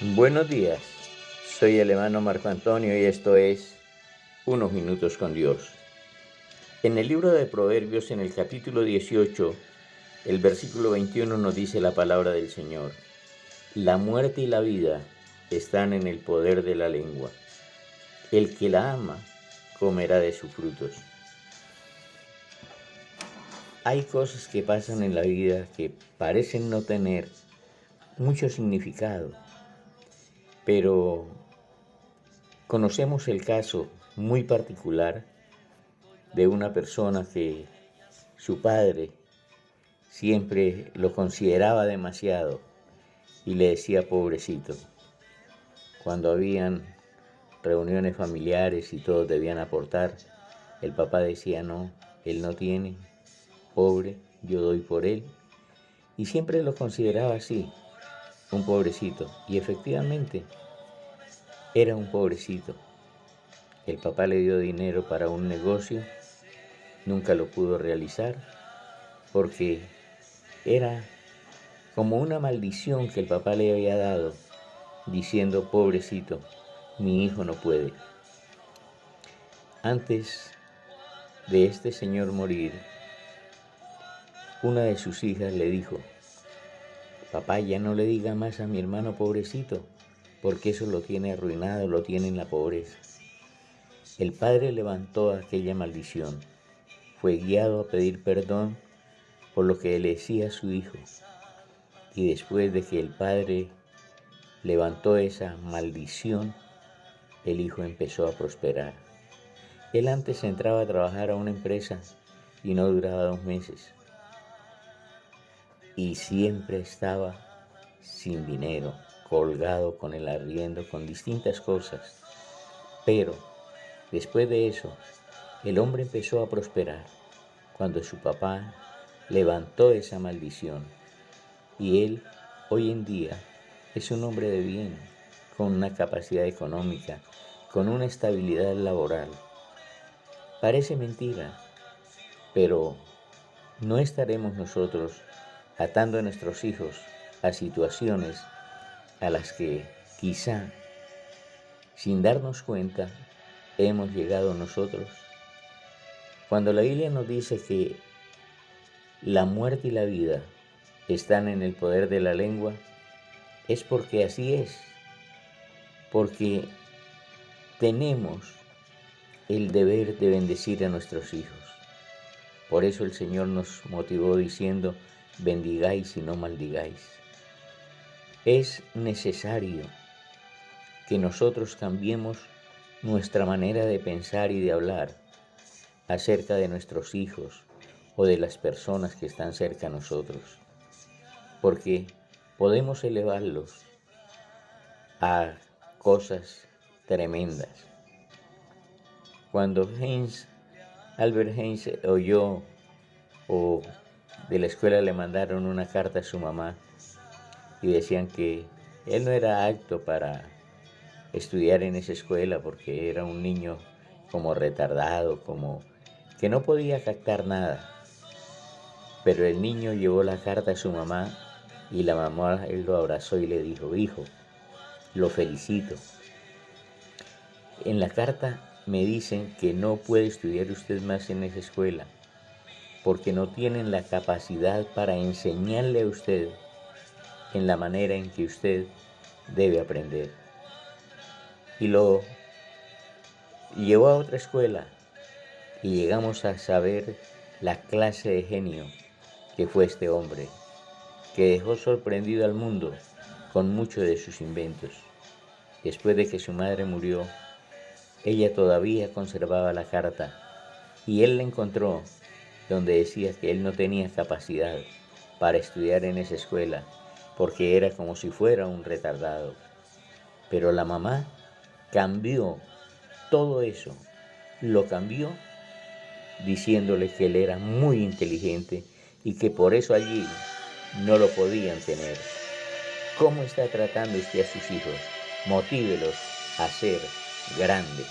Buenos días, soy el hermano Marco Antonio y esto es Unos Minutos con Dios. En el libro de Proverbios, en el capítulo 18, el versículo 21 nos dice la palabra del Señor: la muerte y la vida están en el poder de la lengua. El que la ama comerá de sus frutos. Hay cosas que pasan en la vida que parecen no tener mucho significado, pero conocemos el caso muy particular de una persona que su padre siempre lo consideraba demasiado y le decía pobrecito. Cuando habían reuniones familiares y todos debían aportar, el papá decía: no, él no tiene, pobre, yo doy por él. Y siempre lo consideraba así, un pobrecito. Y efectivamente, era un pobrecito. El papá le dio dinero para un negocio, nunca lo pudo realizar porque era como una maldición que el papá le había dado, diciendo: pobrecito, mi hijo no puede. Antes de este señor morir, una de sus hijas le dijo: papá, ya no le diga más a mi hermano pobrecito, porque eso lo tiene arruinado, lo tiene en la pobreza. El padre levantó aquella maldición, fue guiado a pedir perdón por lo que le decía a su hijo. Y después de que el padre levantó esa maldición, el hijo empezó a prosperar. Él antes entraba a trabajar a una empresa y no duraba 2 meses. Y siempre estaba sin dinero, colgado con el arriendo, con distintas cosas. Pero después de eso, el hombre empezó a prosperar cuando su papá levantó esa maldición. Y él, hoy en día, es un hombre de bien, con una capacidad económica, con una estabilidad laboral. Parece mentira, pero no estaremos nosotros atando a nuestros hijos a situaciones a las que quizá, sin darnos cuenta, hemos llegado nosotros. Cuando la Biblia nos dice que la muerte y la vida están en el poder de la lengua, es porque así es, porque tenemos el deber de bendecir a nuestros hijos. Por eso el Señor nos motivó diciendo: bendigáis y no maldigáis. Es necesario que nosotros cambiemos nuestra manera de pensar y de hablar acerca de nuestros hijos o de las personas que están cerca a nosotros, porque podemos elevarlos a cosas tremendas. Cuando Albert Heinz oyó o de la escuela le mandaron una carta a su mamá y decían que él no era apto para estudiar en esa escuela porque era un niño como retardado, como que no podía captar nada. Pero el niño llevó la carta a su mamá y la mamá él lo abrazó y le dijo: hijo, lo felicito. En la carta me dicen que no puede estudiar usted más en esa escuela porque no tienen la capacidad para enseñarle a usted en la manera en que usted debe aprender. Y lo llevó a otra escuela y llegamos a saber la clase de genio que fue este hombre, que dejó sorprendido al mundo con muchos de sus inventos. Después de que su madre murió, ella todavía conservaba la carta y él la encontró donde decía que él no tenía capacidad para estudiar en esa escuela porque era como si fuera un retardado. Pero la mamá cambió todo eso, lo cambió diciéndole que él era muy inteligente y que por eso allí no lo podían tener. ¿Cómo está tratando usted a sus hijos? Motívelos a ser grandes.